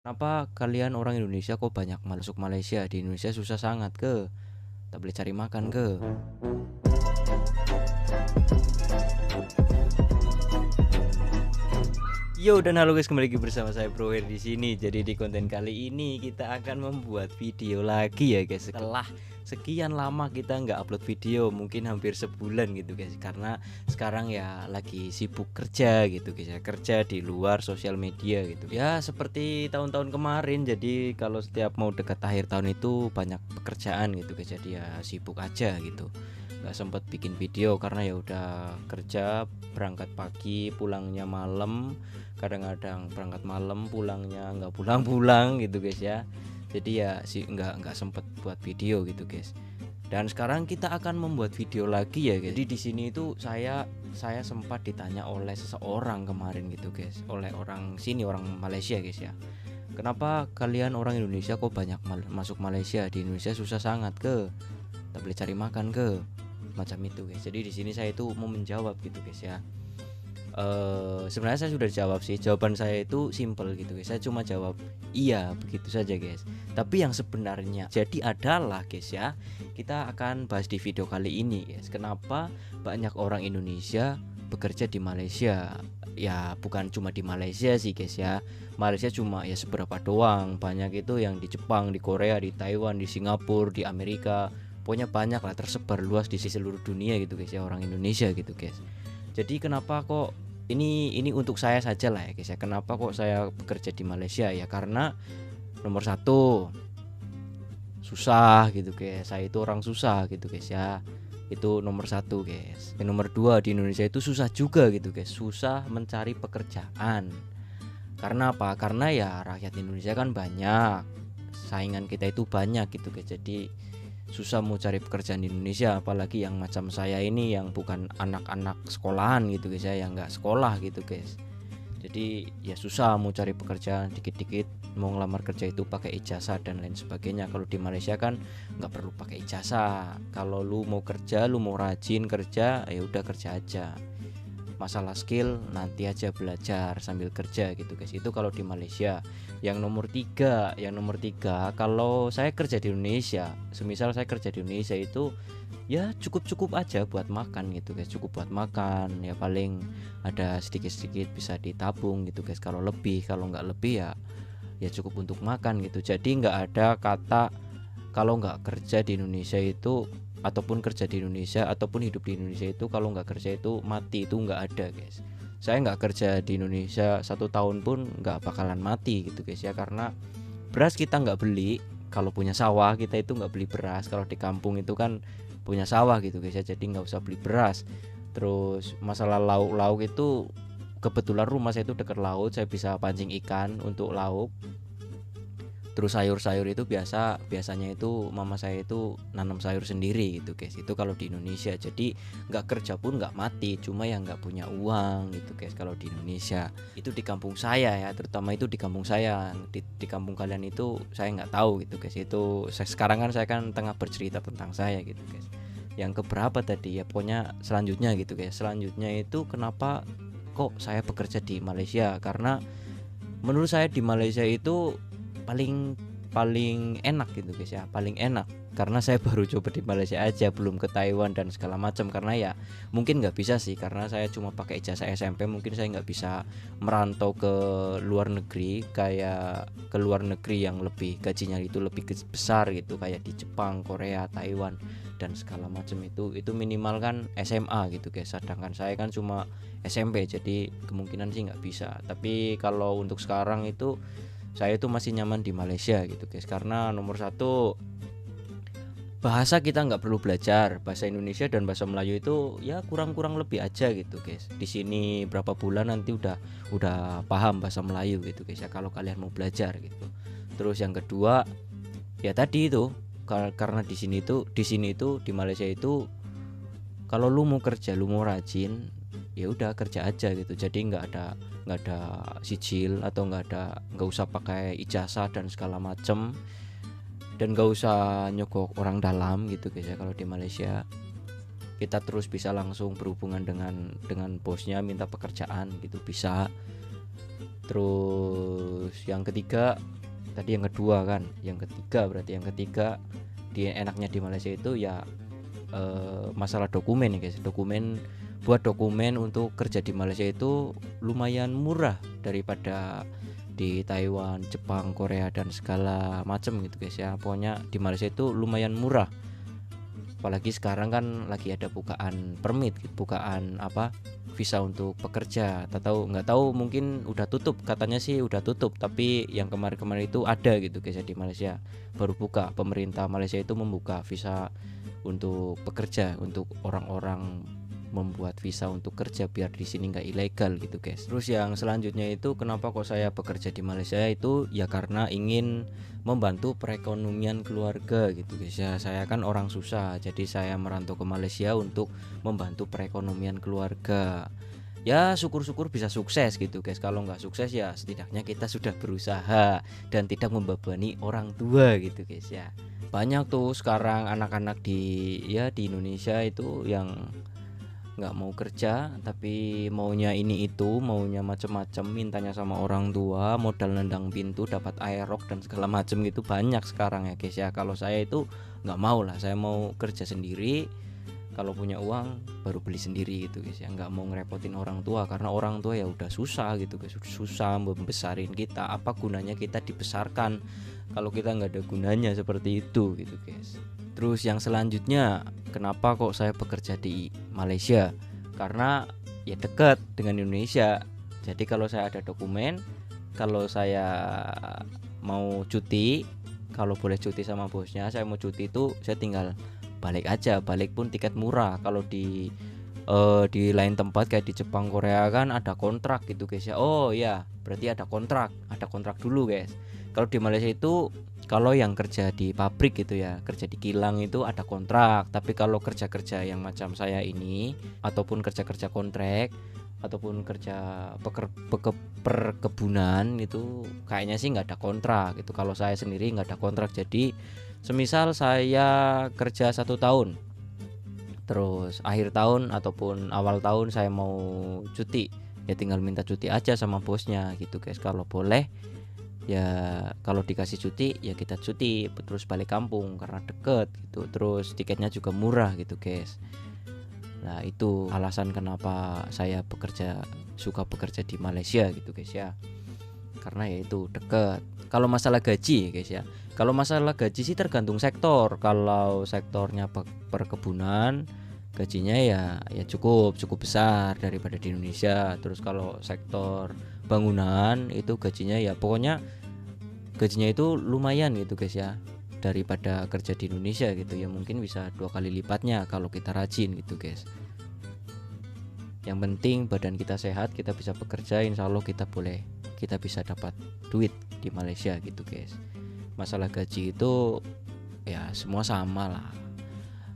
Kenapa kalian orang Indonesia kok banyak masuk Malaysia? Di Indonesia susah sangat ke. Tak boleh cari makan ke. Yo dan halo guys, kembali lagi bersama saya Brower di sini. Jadi di konten kali ini kita akan membuat video lagi ya guys. Setelah sekian lama kita nggak upload video, mungkin hampir sebulan gitu guys. Karena sekarang ya lagi sibuk kerja gitu guys ya, kerja di luar sosial media gitu. Ya seperti tahun-tahun kemarin. Jadi kalau setiap mau dekat akhir tahun itu banyak pekerjaan gitu guys. Jadi ya sibuk aja gitu. Nggak sempet bikin video karena ya udah kerja, berangkat pagi pulangnya malam, kadang-kadang berangkat malam pulangnya nggak pulang-pulang gitu guys ya. Jadi ya sih nggak sempet buat video gitu guys. Dan sekarang kita akan membuat video lagi ya guys. Jadi di sini itu saya sempat ditanya oleh seseorang kemarin gitu guys, oleh orang sini, orang Malaysia guys ya. Kenapa kalian orang Indonesia kok banyak masuk Malaysia? Di Indonesia susah sangat ke. Tak boleh cari makan ke. Macam itu guys. Jadi di sini saya itu mau menjawab gitu guys ya. Sebenarnya saya sudah jawab sih. Jawaban saya itu simple gitu guys. Saya cuma jawab iya begitu saja guys. Tapi yang sebenarnya jadi adalah guys ya, kita akan bahas di video kali ini guys, kenapa banyak orang Indonesia bekerja di Malaysia. Ya bukan cuma di Malaysia sih guys ya. Malaysia cuma ya seberapa doang. Banyak itu yang di Jepang, di Korea, di Taiwan, di Singapura, di Amerika. Pokoknya banyak lah, tersebar luas di seluruh dunia gitu guys ya, orang Indonesia gitu guys. Jadi kenapa kok ini untuk saya saja lah ya guys ya, kenapa kok saya bekerja di Malaysia ya, karena nomor satu susah gitu guys, saya itu orang susah gitu guys ya, itu nomor satu guys. Dan nomor dua, di Indonesia itu susah juga gitu guys, susah mencari pekerjaan. Karena apa? Karena ya rakyat Indonesia kan banyak, saingan kita itu banyak gitu guys. Jadi susah mau cari pekerjaan di Indonesia, apalagi yang macam saya ini yang bukan anak-anak sekolahan gitu guys ya, yang nggak sekolah gitu guys. Jadi ya susah mau cari pekerjaan, dikit-dikit mau ngelamar kerja itu pakai ijazah dan lain sebagainya. Kalau di Malaysia kan nggak perlu pakai ijazah. Kalau lu mau kerja, lu mau rajin kerja, ya udah kerja aja. Masalah skill nanti aja belajar sambil kerja gitu guys. Itu kalau di Malaysia. Yang nomor tiga, kalau saya kerja di Indonesia, semisal saya kerja di Indonesia itu ya cukup aja buat makan gitu guys, cukup buat makan ya, paling ada sedikit bisa ditabung gitu guys. Kalau lebih, kalau nggak lebih ya cukup untuk makan gitu. Jadi nggak ada kata kalau nggak kerja di Indonesia itu, ataupun kerja di Indonesia ataupun hidup di Indonesia itu, kalau nggak kerja itu mati, itu nggak ada guys. Saya nggak kerja di Indonesia 1 tahun pun nggak bakalan mati gitu guys ya, karena beras kita nggak beli. Kalau punya sawah kita itu nggak beli beras. Kalau di kampung itu kan punya sawah gitu guys ya, jadi nggak usah beli beras. Terus masalah lauk itu, kebetulan rumah saya itu dekat laut, saya bisa pancing ikan untuk lauk. Terus sayur-sayur itu biasanya itu mama saya itu nanam sayur sendiri gitu guys. Itu kalau di Indonesia. Jadi nggak kerja pun nggak mati, cuma yang nggak punya uang gitu guys kalau di Indonesia. Itu di kampung saya ya, terutama itu di kampung saya. Di kampung kalian itu saya nggak tahu gitu guys. Itu sekarang kan saya kan tengah bercerita tentang saya gitu guys. Yang keberapa tadi ya, pokoknya selanjutnya gitu guys. Selanjutnya itu kenapa kok saya bekerja di Malaysia, karena menurut saya di Malaysia itu paling paling enak gitu guys ya, paling enak. Karena saya baru coba di Malaysia aja, belum ke Taiwan dan segala macam. Karena ya mungkin nggak bisa sih, karena saya cuma pakai ijazah SMP, mungkin saya nggak bisa merantau ke luar negeri, kayak ke luar negeri yang lebih gajinya itu lebih besar gitu, kayak di Jepang, Korea, Taiwan dan segala macam. Itu minimal kan SMA gitu guys, sedangkan saya kan cuma SMP, jadi kemungkinan sih nggak bisa. Tapi kalau untuk sekarang itu saya itu masih nyaman di Malaysia gitu guys, karena nomor satu, bahasa kita nggak perlu belajar, bahasa Indonesia dan bahasa Melayu itu ya kurang lebih aja gitu guys. Di sini berapa bulan nanti udah paham bahasa Melayu gitu guys ya, kalau kalian mau belajar gitu. Terus yang kedua ya tadi itu, karena di sini itu di Malaysia itu, kalau lu mau kerja, lu mau rajin, ya udah kerja aja gitu. Jadi nggak ada sijil, atau nggak usah pakai ijazah dan segala macem, dan nggak usah nyogok orang dalam gitu guys ya. Kalau di Malaysia kita terus bisa langsung berhubungan dengan bosnya, minta pekerjaan gitu bisa. Terus yang ketiga, tadi yang kedua kan, yang ketiga berarti yang ketiga di enaknya di Malaysia itu ya masalah dokumen nih guys. Buat dokumen untuk kerja di Malaysia itu lumayan murah daripada di Taiwan, Jepang, Korea dan segala macam gitu guys ya. Pokoknya di Malaysia itu lumayan murah. Apalagi sekarang kan lagi ada bukaan permit, bukaan apa, visa untuk pekerja. Nggak tahu mungkin udah tutup, katanya sih udah tutup, tapi yang kemarin-kemarin itu ada gitu guys ya, di Malaysia baru buka. Pemerintah Malaysia itu membuka visa untuk pekerja, untuk orang-orang membuat visa untuk kerja biar di sini nggak ilegal gitu guys. Terus yang selanjutnya itu kenapa kok saya bekerja di Malaysia itu ya karena ingin membantu perekonomian keluarga gitu guys ya. Saya kan orang susah, jadi saya merantau ke Malaysia untuk membantu perekonomian keluarga. Ya syukur-syukur bisa sukses gitu guys. Kalau nggak sukses ya setidaknya kita sudah berusaha dan tidak membebani orang tua gitu guys ya. Banyak tuh sekarang anak-anak di Indonesia itu yang nggak mau kerja tapi maunya ini itu, maunya macem-macem, mintanya sama orang tua, modal nendang pintu dapat aerok dan segala macem gitu, banyak sekarang ya guys ya. Kalau saya itu nggak mau lah, saya mau kerja sendiri, kalau punya uang baru beli sendiri gitu guys ya, nggak mau ngerepotin orang tua karena orang tua ya udah susah gitu guys, susah membesarin kita, apa gunanya kita dibesarkan kalau kita nggak ada gunanya seperti itu gitu guys. Terus yang selanjutnya, kenapa kok saya bekerja di Malaysia? Karena ya dekat dengan Indonesia. Jadi kalau saya ada dokumen, kalau saya mau cuti, kalau boleh cuti sama bosnya, saya mau cuti itu saya tinggal balik aja. Balik pun tiket murah. Kalau di lain tempat kayak di Jepang, Korea kan ada kontrak gitu guys ya. Oh ya, berarti ada kontrak dulu guys. Kalau di Malaysia itu kalau yang kerja di pabrik gitu ya, kerja di kilang itu ada kontrak. Tapi kalau kerja-kerja yang macam saya ini, ataupun kerja-kerja kontrak, ataupun kerja perkebunan itu kayaknya sih nggak ada kontrak gitu. Kalau saya sendiri nggak ada kontrak. Jadi semisal saya kerja 1 tahun, terus akhir tahun ataupun awal tahun saya mau cuti, ya tinggal minta cuti aja sama bosnya gitu guys. Kalau boleh ya, kalau dikasih cuti ya kita cuti terus balik kampung karena deket gitu, terus tiketnya juga murah gitu guys. Nah itu alasan kenapa saya suka bekerja di Malaysia gitu guys ya, karena ya itu deket. Kalau masalah gaji guys ya, kalau masalah gaji sih tergantung sektor. Kalau sektornya perkebunan gajinya ya cukup besar daripada di Indonesia. Terus kalau sektor bangunan itu gajinya ya pokoknya gajinya itu lumayan gitu guys ya, daripada kerja di Indonesia gitu ya, mungkin bisa 2 kali lipatnya kalau kita rajin gitu guys. Yang penting badan kita sehat, kita bisa bekerja, insya Allah kita bisa dapat duit di Malaysia gitu guys. Masalah gaji itu ya semua sama lah,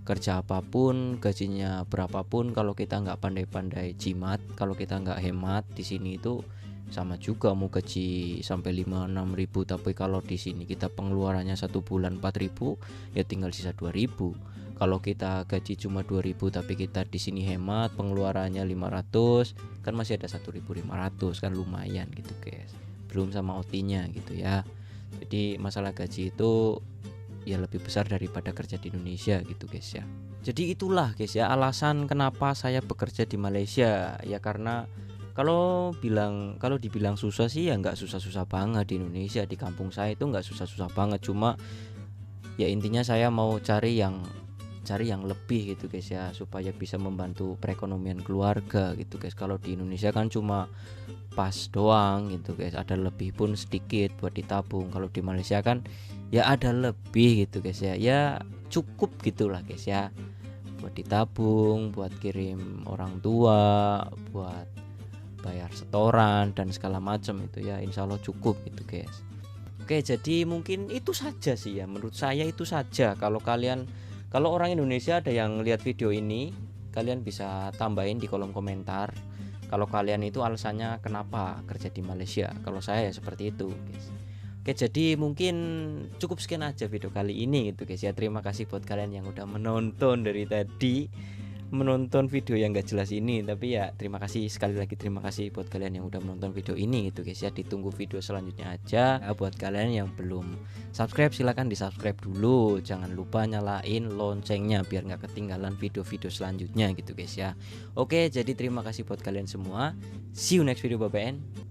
kerja apapun gajinya berapapun, kalau kita nggak pandai-pandai jimat, kalau kita nggak hemat di sini itu sama juga mau gaji sampai 5-6 ribu, tapi kalau di sini kita pengeluarannya 1 bulan 4 ribu, ya tinggal sisa 2 ribu. Kalau kita gaji cuma 2 ribu tapi kita di sini hemat pengeluarannya 500, kan masih ada 1.500, kan lumayan gitu guys, belum sama OT-nya gitu ya. Jadi masalah gaji itu ya lebih besar daripada kerja di Indonesia gitu guys ya. Jadi itulah guys ya alasan kenapa saya bekerja di Malaysia, ya karena kalau dibilang susah sih ya nggak susah-susah banget di Indonesia. Di kampung saya itu nggak susah-susah banget, cuma ya intinya saya mau cari yang lebih gitu guys ya, supaya bisa membantu perekonomian keluarga gitu guys. Kalau di Indonesia kan cuma pas doang gitu guys, ada lebih pun sedikit buat ditabung. Kalau di Malaysia kan ya ada lebih gitu guys ya, ya cukup gitulah guys ya, buat ditabung, buat kirim orang tua, buat bayar setoran dan segala macam itu ya, insya Allah cukup gitu guys. Oke, jadi mungkin itu saja sih ya, menurut saya itu saja. Kalau orang Indonesia ada yang lihat video ini, kalian bisa tambahin di kolom komentar kalau kalian itu alasannya kenapa kerja di Malaysia. Kalau saya ya seperti itu guys. Oke, jadi mungkin cukup sekian aja video kali ini gitu guys ya. Terima kasih buat kalian yang udah menonton dari tadi. menonton video yang gak jelas ini. Tapi ya terima kasih sekali lagi, terima kasih buat kalian yang udah menonton video ini gitu guys ya. Ditunggu video selanjutnya aja. Buat kalian yang belum subscribe silahkan di subscribe dulu, jangan lupa nyalain loncengnya biar nggak ketinggalan video-video selanjutnya gitu guys ya. Oke, jadi terima kasih buat kalian semua, see you next video, bye bye.